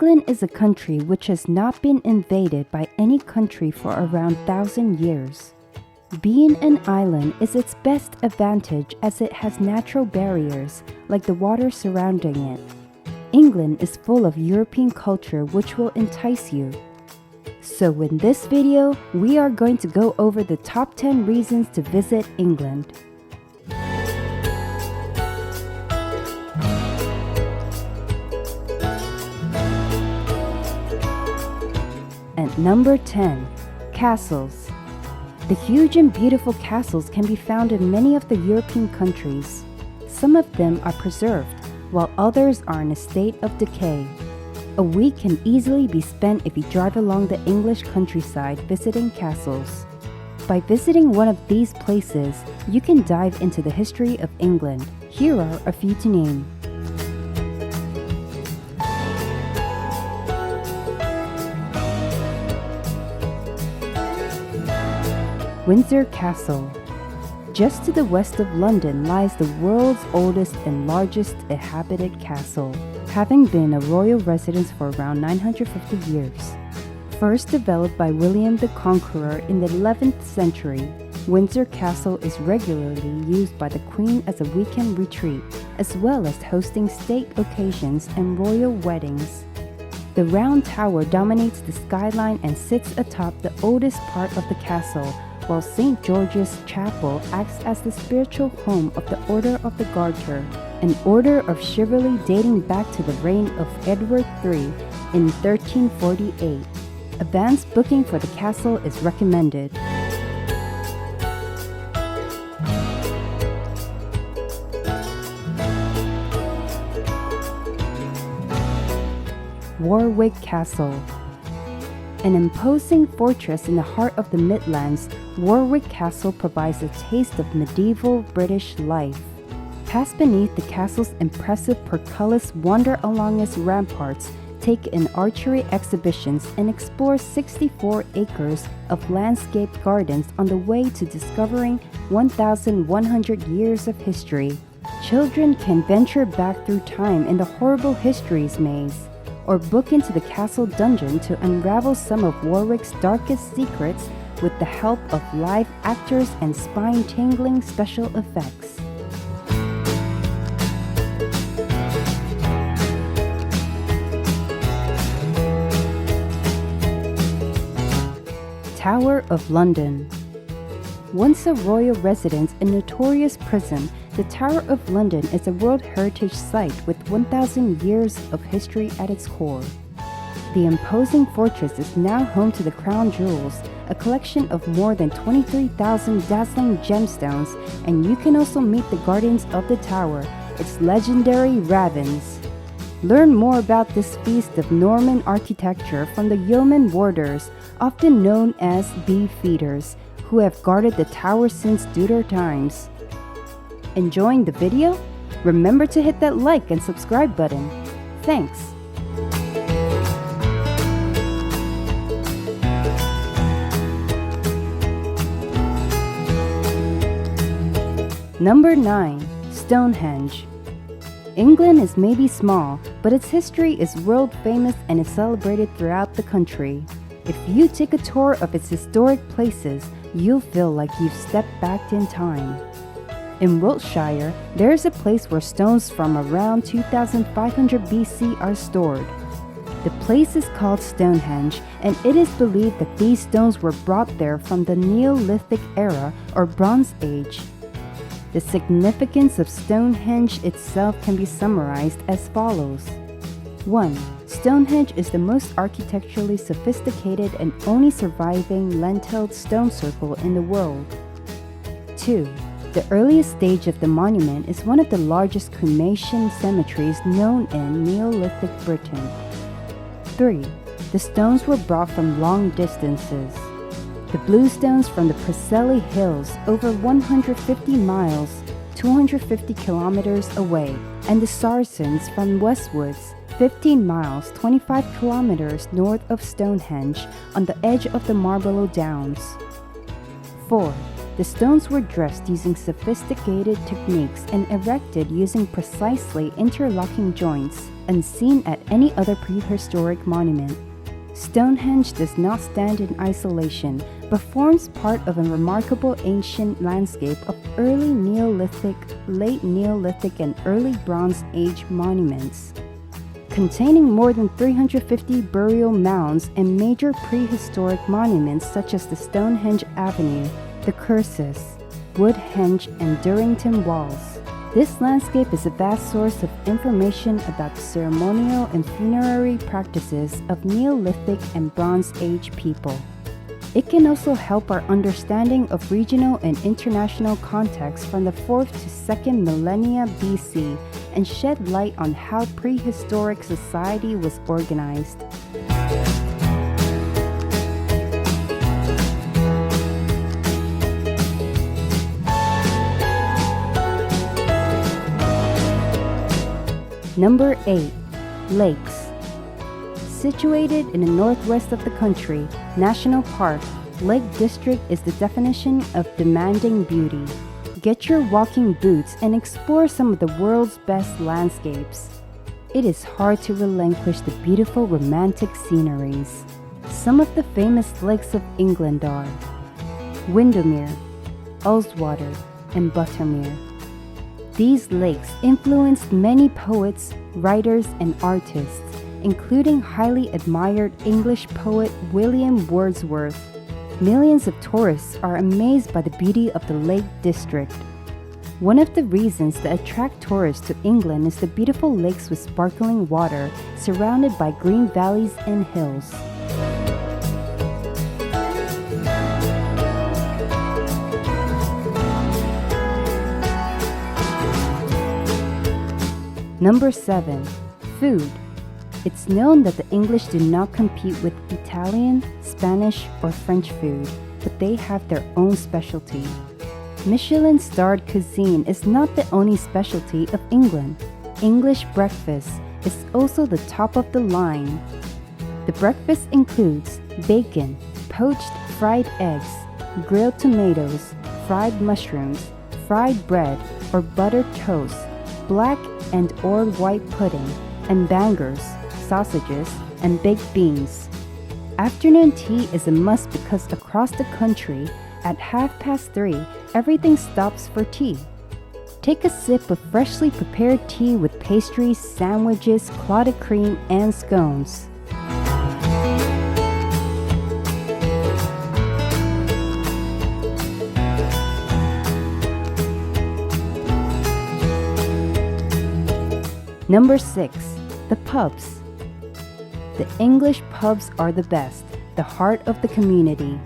England is a country which has not been invaded by any country for around 1,000 years. Being an island is its best advantage as it has natural barriers, like the water surrounding it. England is full of European culture which will entice you. So in this video, we are going to go over the top 10 reasons to visit England. At number 10, castles. The huge and beautiful castles can be found in many of the European countries. Some of them are preserved, while others are in a state of decay. A week can easily be spent if you drive along the English countryside visiting castles. By visiting one of these places, you can dive into the history of England. Here are a few to name. Windsor Castle. Just to the west of London lies the world's oldest and largest inhabited castle, having been a royal residence for around 950 years. First developed by William the Conqueror in the 11th century, Windsor Castle is regularly used by the Queen as a weekend retreat, as well as hosting state occasions and royal weddings. The round tower dominates the skyline and sits atop the oldest part of the castle, while St. George's Chapel acts as the spiritual home of the Order of the Garter, an order of chivalry dating back to the reign of Edward III in 1348. Advance booking for the castle is recommended. Warwick Castle. An imposing fortress in the heart of the Midlands, Warwick Castle provides a taste of medieval British life. Pass beneath the castle's impressive portcullis, wander along its ramparts, take in archery exhibitions, and explore 64 acres of landscaped gardens on the way to discovering 1,100 years of history. Children can venture back through time in the horrible histories maze, or book into the castle dungeon to unravel some of Warwick's darkest secrets with the help of live actors and spine-tingling special effects. Tower of London. Once a royal residence and notorious prison, the Tower of London is a World Heritage Site with 1,000 years of history at its core. The imposing fortress is now home to the Crown Jewels, a collection of more than 23,000 dazzling gemstones, and you can also meet the guardians of the tower, its legendary ravens. Learn more about this feast of Norman architecture from the yeoman warders, often known as beefeaters, who have guarded the tower since Tudor times. Enjoying the video? Remember to hit that like and subscribe button. Thanks! Number 9. Stonehenge. England is maybe small, but its history is world famous and is celebrated throughout the country. If you take a tour of its historic places, you'll feel like you've stepped back in time. In Wiltshire, there is a place where stones from around 2500 BC are stored. The place is called Stonehenge, and it is believed that these stones were brought there from the Neolithic era or Bronze Age. The significance of Stonehenge itself can be summarized as follows. 1. Stonehenge is the most architecturally sophisticated and only surviving lentilled stone circle in the world. 2. The earliest stage of the monument is one of the largest cremation cemeteries known in Neolithic Britain. 3. The stones were brought from long distances. The bluestones from the Preseli Hills, over 150 miles, 250 kilometers away, and the Saracens from Westwoods, 15 miles, 25 kilometers north of Stonehenge, on the edge of the Marlborough Downs. 4. The stones were dressed using sophisticated techniques and erected using precisely interlocking joints, unseen at any other prehistoric monument. Stonehenge does not stand in isolation, but forms part of a remarkable ancient landscape of early Neolithic, late Neolithic, and early Bronze Age monuments. Containing more than 350 burial mounds and major prehistoric monuments such as the Stonehenge Avenue, the Cursus, Woodhenge, and Durrington Walls. This landscape is a vast source of information about the ceremonial and funerary practices of Neolithic and Bronze Age people. It can also help our understanding of regional and international context from the 4th to 2nd millennia BC and shed light on how prehistoric society was organized. Number 8. Lakes. Situated in the northwest of the country, National Park, Lake District is the definition of demanding beauty. Get your walking boots and explore some of the world's best landscapes. It is hard to relinquish the beautiful romantic sceneries. Some of the famous lakes of England are Windermere, Ullswater, and Buttermere. These lakes influenced many poets, writers, and artists, including highly admired English poet William Wordsworth. Millions of tourists are amazed by the beauty of the Lake District. One of the reasons that attract tourists to England is the beautiful lakes with sparkling water, surrounded by green valleys and hills. Number 7. Food. It's known that the English do not compete with Italian, Spanish, or French food, but they have their own specialty. Michelin-starred cuisine is not the only specialty of England. English breakfast is also the top of the line. The breakfast includes bacon, poached fried eggs, grilled tomatoes, fried mushrooms, fried bread or buttered toast, black and or white pudding, and bangers, sausages, and baked beans. Afternoon tea is a must because across the country, at 3:30, everything stops for tea. Take a sip of freshly prepared tea with pastries, sandwiches, clotted cream, and scones. Number 6. The pubs. The English pubs are the best, the heart of the community.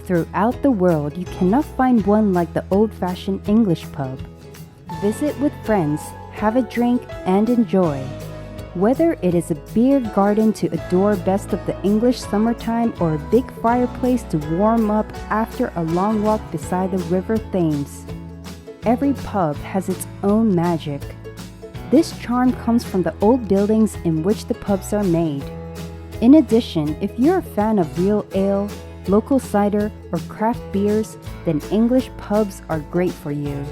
Throughout the world, you cannot find one like the old-fashioned English pub. Visit with friends, have a drink, and enjoy. Whether it is a beer garden to adore best of the English summertime or a big fireplace to warm up after a long walk beside the River Thames, every pub has its own magic. This charm comes from the old buildings in which the pubs are made. In addition, if you're a fan of real ale, local cider, or craft beers, then English pubs are great for you.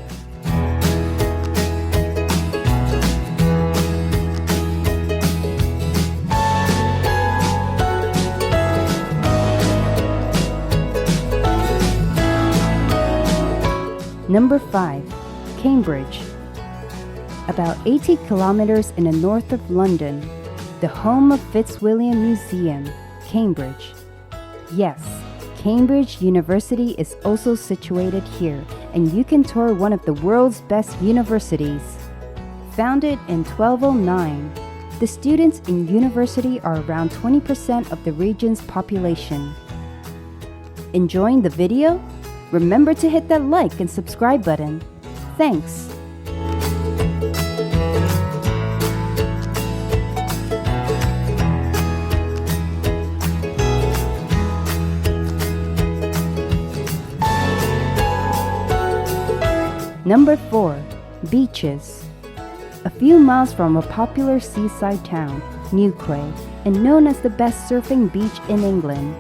Number 5. Cambridge. About 80 kilometers in the north of London, the home of Fitzwilliam Museum, Cambridge. Yes, Cambridge University is also situated here, and you can tour one of the world's best universities. Founded in 1209, the students in university are around 20% of the region's population. Enjoying the video? Remember to hit that like and subscribe button. Thanks! Number 4. Beaches. A few miles from a popular seaside town, Newquay, and known as the best surfing beach in England,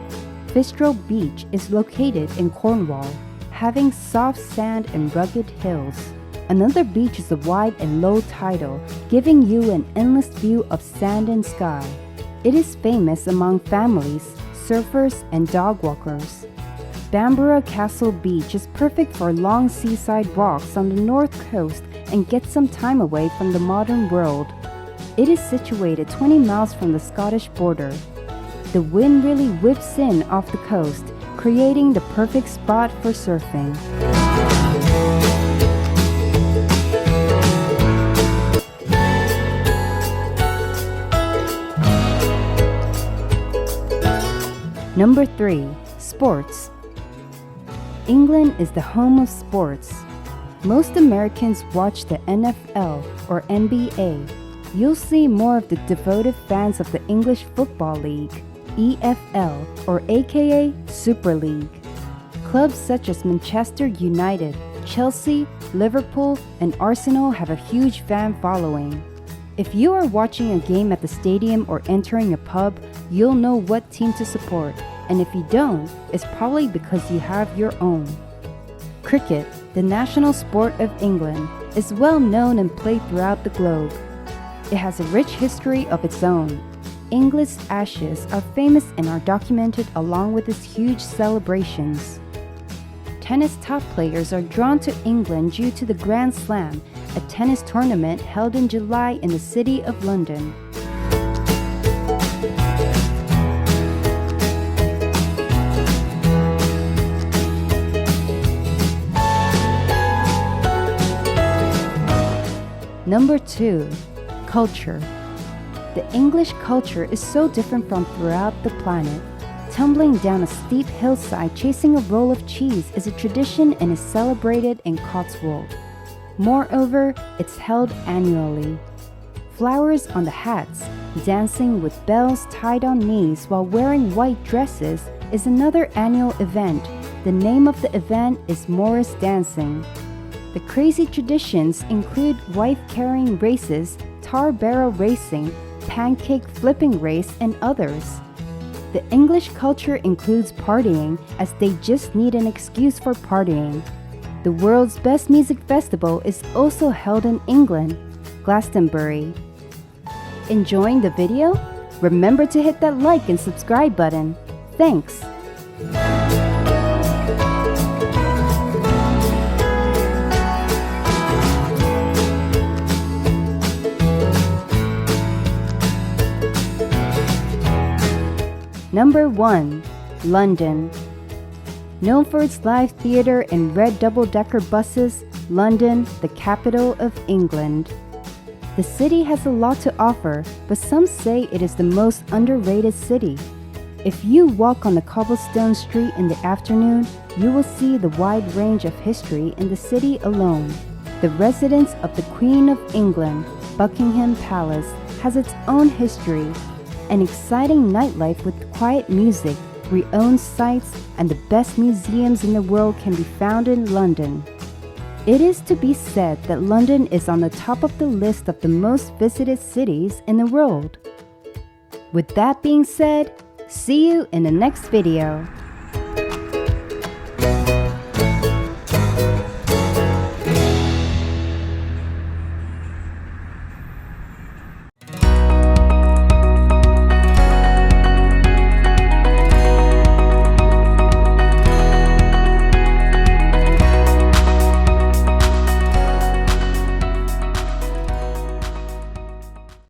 Fistral Beach is located in Cornwall. having soft sand and rugged hills. Another beach is wide and low tidal, giving you an endless view of sand and sky. It is famous among families, surfers, and dog walkers. Bamborough Castle Beach is perfect for long seaside walks on the north coast and get some time away from the modern world. It is situated 20 miles from the Scottish border. The wind really whips in off the coast, creating the perfect spot for surfing. Number 3. Sports. England is the home of sports. Most Americans watch the NFL or NBA. You'll see more of the devoted fans of the English Football League, EFL, or aka Super League. Clubs such as Manchester United, Chelsea, Liverpool, and Arsenal have a huge fan following. If you are watching a game at the stadium or entering a pub, you'll know what team to support, and if you don't, it's probably because you have your own. Cricket, the national sport of England, is well known and played throughout the globe. It has a rich history of its own. England's Ashes are famous and are documented along with its huge celebrations. Tennis top players are drawn to England due to the Grand Slam, a tennis tournament held in July in the city of London. Number 2. Culture. The English culture is so different from throughout the planet. Tumbling down a steep hillside chasing a roll of cheese is a tradition and is celebrated in Cotswold. Moreover, it's held annually. Flowers on the hats, dancing with bells tied on knees while wearing white dresses is another annual event. The name of the event is Morris dancing. The crazy traditions include wife-carrying races, tar barrel racing, pancake flipping race, and others. The English culture includes partying, as they just need an excuse for partying. The world's best music festival is also held in England, Glastonbury. Enjoying the video? Remember to hit that like and subscribe button. Thanks! Number 1. London. Known for its live theatre and red double-decker buses, London, the capital of England. The city has a lot to offer, but some say it is the most underrated city. If you walk on the cobblestone street in the afternoon, you will see the wide range of history in the city alone. The residence of the Queen of England, Buckingham Palace, has its own history. An exciting nightlife with quiet music, renowned sights, and the best museums in the world can be found in London. It is to be said that London is on the top of the list of the most visited cities in the world. With that being said, see you in the next video.